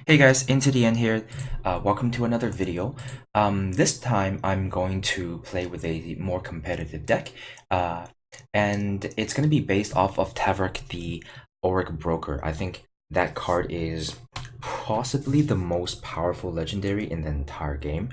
Hey guys, into the end here. Welcome to another video. This time I'm going to play with a more competitive deck, uh, and it's going to be based off of Tavrod, the Auric Broker. I think that card is possibly the most powerful legendary in the entire game.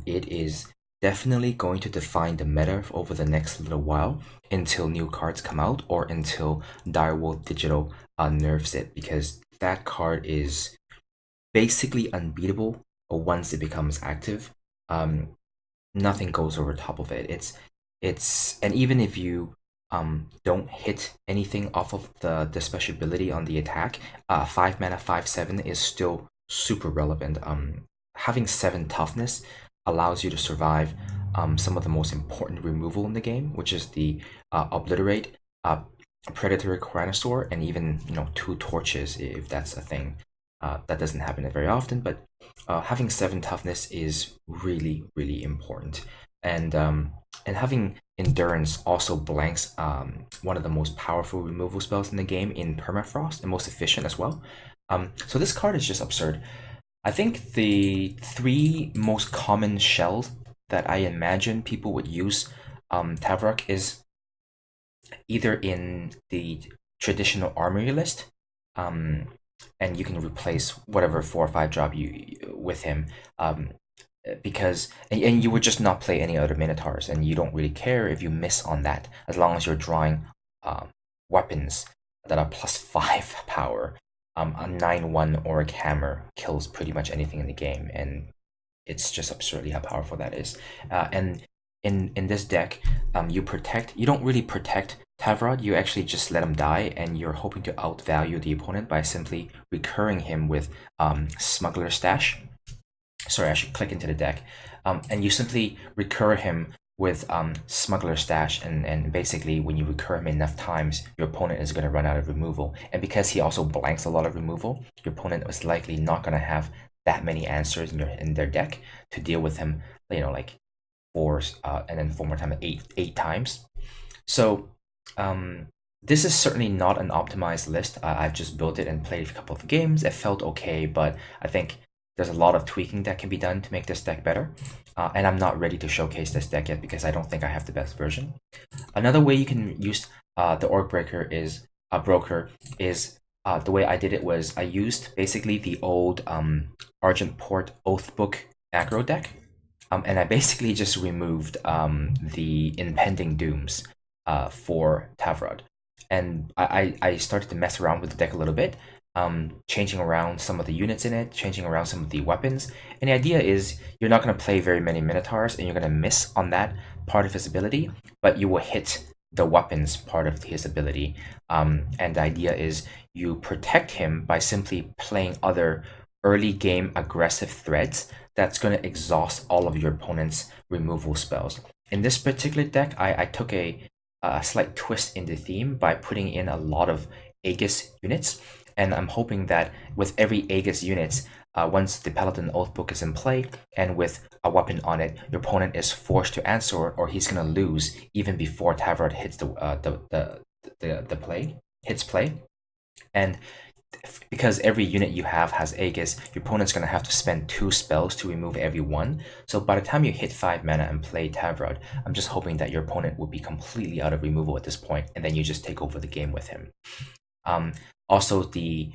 It is definitely going to define the meta over the next little while until new cards come out or until Direwolf Digital nerfs it, because that card is basically unbeatable once it becomes active. Um, Nothing goes over top of it. It's and even if you don't hit anything off of the special ability on the attack, 5 mana 5/7 is still super relevant. Having 7 toughness allows you to survive some of the most important removal in the game, which is the obliterate, predatory Tyrannosaur, and even 2 torches if that's a thing. That doesn't happen very often, but having 7 toughness is really, really important. And having endurance also blanks one of the most powerful removal spells in the game in permafrost and most efficient as well. So this card is just absurd. I think the 3 most common shells that I imagine people would use Tavrod is either in the traditional armory list, um, and you can replace whatever 4 or 5 drop you with him, because and you would just not play any other Minotaurs, and you don't really care if you miss on that as long as you're drawing weapons that are +5 power. A 9/1 Auric hammer kills pretty much anything in the game, and it's just absurdly how powerful that is. And in this deck, you don't really protect Tavrod, you actually just let him die, and you're hoping to outvalue the opponent by simply recurring him with Smuggler Stash. Sorry, I should click into the deck. And you simply recur him with Smuggler Stash, and basically when you recur him enough times, your opponent is going to run out of removal. And because he also blanks a lot of removal, your opponent is likely not going to have that many answers in their deck to deal with him, like 4 and then 4 more times, 8 times. So this is certainly not an optimized list. I've just built it and played a couple of games. It felt okay, but I think there's a lot of tweaking that can be done to make this deck better. And I'm not ready to showcase this deck yet because I don't think I have the best version. Another way you can use the Orc Breaker is Broker is the way I did it was I used basically the old Argenport Oathbook aggro deck, and I basically just removed the Impending Dooms for Tavrod. And I started to mess around with the deck a little bit, changing around some of the units in it, changing around some of the weapons. And the idea is you're not going to play very many Minotaurs and you're going to miss on that part of his ability, but you will hit the weapons part of his ability. And the idea is you protect him by simply playing other early game aggressive threads that's going to exhaust all of your opponent's removal spells. In this particular deck, I took a slight twist in the theme by putting in a lot of Aegis units, and I'm hoping that with every Aegis units, once the Paladin Oathbook is in play and with a weapon on it, your opponent is forced to answer or he's gonna lose even before Tavrod hits the play. And because every unit you have has Aegis, your opponent's going to have to spend 2 spells to remove every one. So by the time you hit 5 mana and play Tavrod, I'm just hoping that your opponent will be completely out of removal at this point, and then you just take over the game with him. Also, the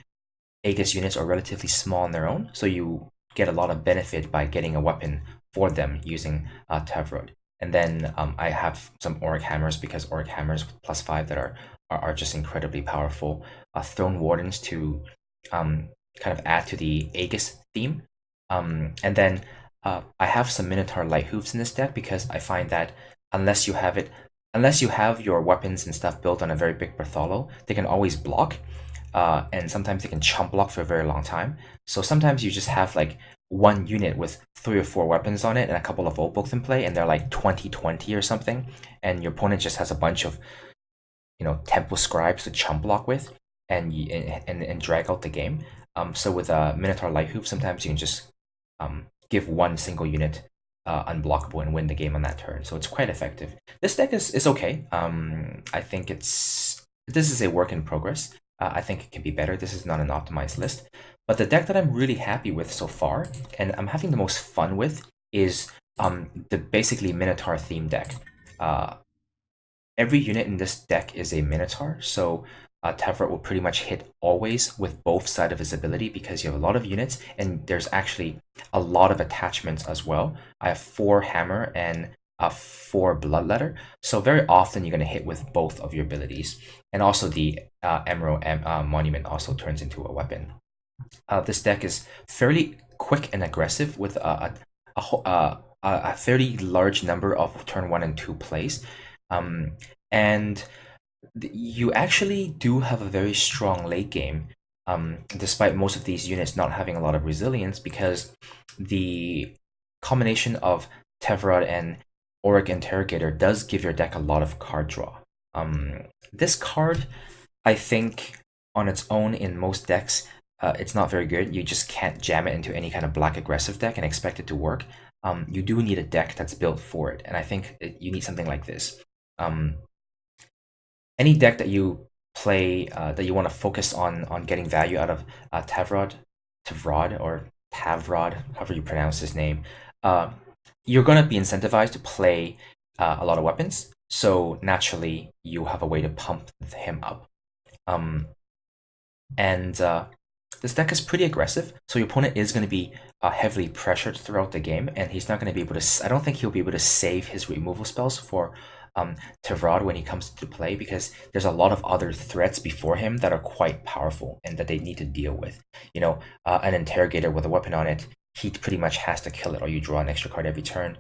Aegis units are relatively small on their own, so you get a lot of benefit by getting a weapon for them using Tavrod. And then I have some Auric Hammers, because Auric Hammers with +5 that are just incredibly powerful. Throne Wardens to kind of add to the Aegis theme. And then I have some Minotaur Lighthoofs in this deck because I find that unless you have your weapons and stuff built on a very big Bartholo, they can always block. And sometimes they can chump block for a very long time. So sometimes you just have like one unit with 3 or 4 weapons on it and a couple of old books in play, and they're like 20/20 or something, and your opponent just has a bunch of Temple Scribes to chump block with and drag out the game. So with a Minotaur Lighthoof, sometimes you can just give one single unit unblockable and win the game on that turn. So it's quite effective. This deck is okay. I think this is a work in progress. I think it can be better. This is not an optimized list, But the deck that I'm really happy with so far, and I'm having the most fun with, is the basically Minotaur theme deck. Every unit in this deck is a Minotaur, so Tavrod will pretty much hit always with both sides of his ability because you have a lot of units, and there's actually a lot of attachments as well. I have 4 Hammer and 4 Bloodletter, so very often you're going to hit with both of your abilities. And also the Emerald Monument also turns into a weapon. This deck is fairly quick and aggressive with a fairly large number of turn 1 and 2 plays. And you actually do have a very strong late game, despite most of these units not having a lot of resilience, because the combination of Tavrod and Auric Interrogator does give your deck a lot of card draw. This card, I think, on its own in most decks, it's not very good. You just can't jam it into any kind of black aggressive deck and expect it to work. You do need a deck that's built for it, and I think you need something like this. Any deck that you play that you want to focus on getting value out of Tavrod, however you pronounce his name, you're going to be incentivized to play a lot of weapons. So naturally, you have a way to pump him up. This deck is pretty aggressive, so your opponent is going to be heavily pressured throughout the game, and he's not going to be able to. I don't think he'll be able to save his removal spells for Tavrod when he comes to play, because there's a lot of other threats before him that are quite powerful and that they need to deal with. You know, an Interrogator with a weapon on it, he pretty much has to kill it, or you draw an extra card every turn.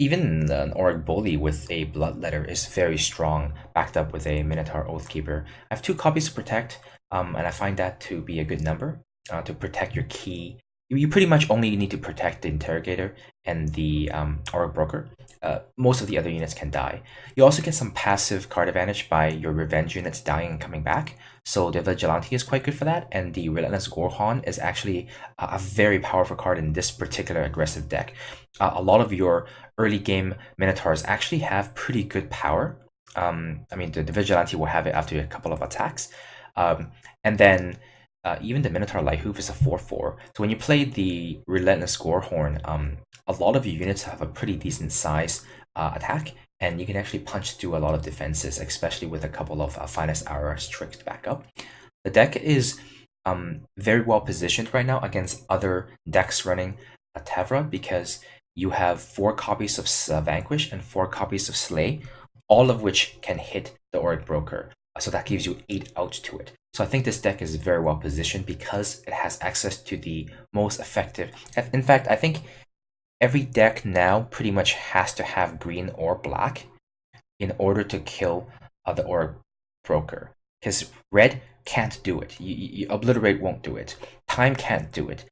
Even an Auric Bully with a Bloodletter is very strong, backed up with a Minotaur Oathkeeper. I have 2 copies to protect, and I find that to be a good number to protect your key. You pretty much only need to protect the Interrogator and the Auric Broker. Most of the other units can die. You also get some passive card advantage by your revenge units dying and coming back. So the Vigilante is quite good for that, and the Relentless Gorehorn is actually a very powerful card in this particular aggressive deck. A lot of your early game Minotaurs actually have pretty good power. I mean, the Vigilante will have it after a couple of attacks. And then even the Minotaur Lighthoof is a 4/4. So when you play the Relentless Gorehorn, a lot of your units have a pretty decent size attack, and you can actually punch through a lot of defenses, especially with a couple of Finest Hours tricks to back up. The deck is very well positioned right now against other decks running a Tavrod, because you have 4 copies of Vanquish and 4 copies of Slay, all of which can hit the Auric Broker. So that gives you 8 out to it. So I think this deck is very well positioned because it has access to the most effective. In fact, I think every deck now pretty much has to have green or black in order to kill the Auric Broker. Because red can't do it. You Obliterate won't do it. Time can't do it.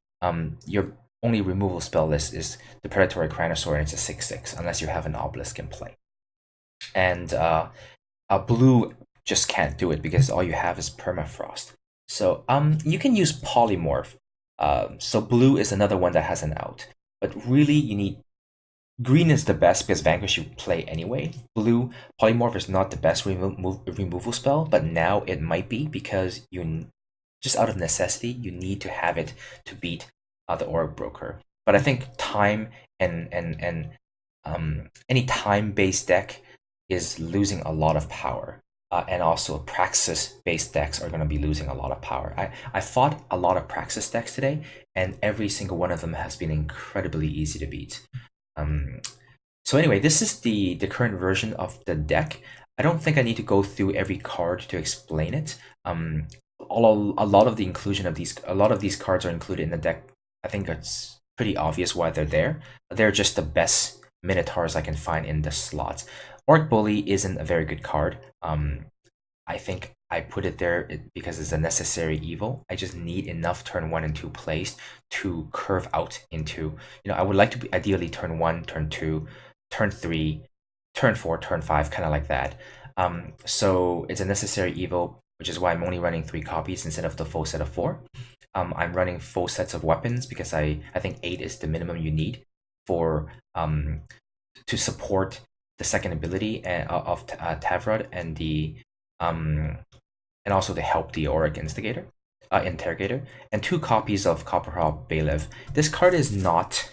Your only removal spell list is the Predatory Cranosaur, and it's a 6/6, unless you have an Obelisk in play. And a blue just can't do it because all you have is Permafrost. So you can use Polymorph. So blue is another one that has an out. But really, you need green is the best because Vanquish you play anyway. Blue, Polymorph is not the best removal spell, but now it might be because you, just out of necessity, you need to have it to beat the Auric Broker. But I think time and any time-based deck is losing a lot of power. And also Praxis-based decks are going to be losing a lot of power. I fought a lot of Praxis decks today, and every single one of them has been incredibly easy to beat. So anyway, this is the current version of the deck. I don't think I need to go through every card to explain it. A lot of the inclusion of a lot of these cards are included in the deck. I think it's pretty obvious why they're there. They're just the best Minotaurs I can find in the slots. Auric Bully isn't a very good card. I think I put it there because it's a necessary evil. I just need enough turn 1 and 2 plays to curve out into, I would like to be ideally turn 1, turn 2, turn 3, turn 4, turn 5, kind of like that. So it's a necessary evil, which is why I'm only running 3 copies instead of the full set of 4. I'm running full sets of weapons because I think 8 is the minimum you need for to support the second ability of Tavrod and the and also to help the Auric Instigator. Interrogator, and 2 copies of Copperhall Bailiff. This card is not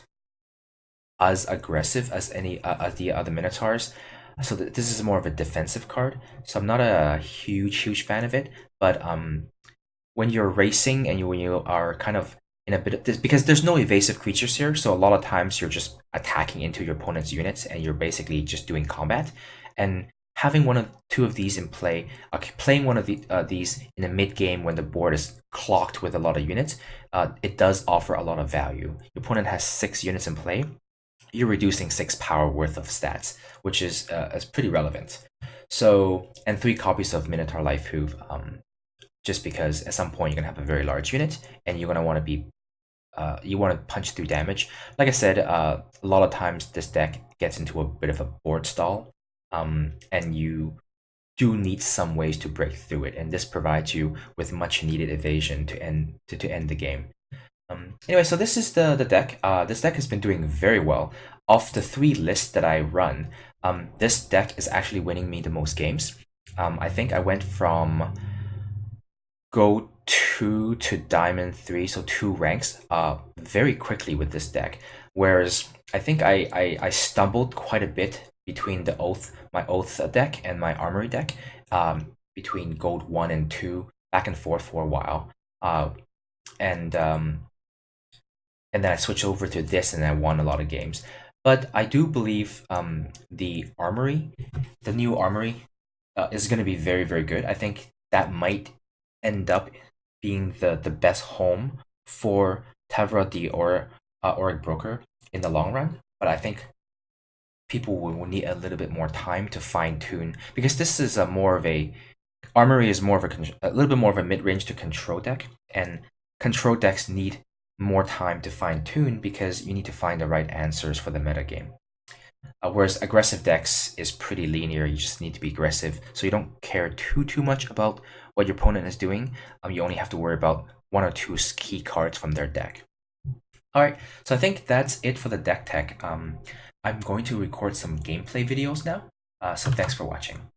as aggressive as any as the other Minotaurs, so this is more of a defensive card. So I'm not a huge fan of it, but when you're racing and when you are kind of in a bit of this, because there's no evasive creatures here, so a lot of times you're just attacking into your opponent's units and you're basically just doing combat. And having 2 of these in play, playing one of these in the mid game when the board is clocked with a lot of units, it does offer a lot of value. Your opponent has 6 units in play. You're reducing 6 power worth of stats, which is pretty relevant. So, and 3 copies of Minotaur Lighthoof, just because at some point you're gonna have a very large unit and you're gonna want to be you want to punch through damage. Like I said, a lot of times this deck gets into a bit of a board stall, and you do need some ways to break through it, and this provides you with much needed evasion to end the game. Anyway, so this is the deck. This deck has been doing very well. Of the 3 lists that I run, this deck is actually winning me the most games. I think I went from Gold 2 to Diamond 3, so 2 ranks, very quickly with this deck. Whereas I think I stumbled quite a bit between my Oath deck and my Armory deck, between Gold 1 and 2, back and forth for a while. And then I switched over to this and I won a lot of games. But I do believe the new Armory, is going to be very good. I think that might end up being the best home for Tavrod the Auric Broker in the long run. But I think people will need a little bit more time to fine tune, because this is Armory is more of a little bit more of a mid range to control deck, and control decks need more time to fine tune because you need to find the right answers for the meta game. Whereas aggressive decks is pretty linear. You just need to be aggressive, so you don't care too much about what your opponent is doing. You only have to worry about 1 or 2 key cards from their deck. Alright, so I think that's it for the deck tech. I'm going to record some gameplay videos now, so thanks for watching.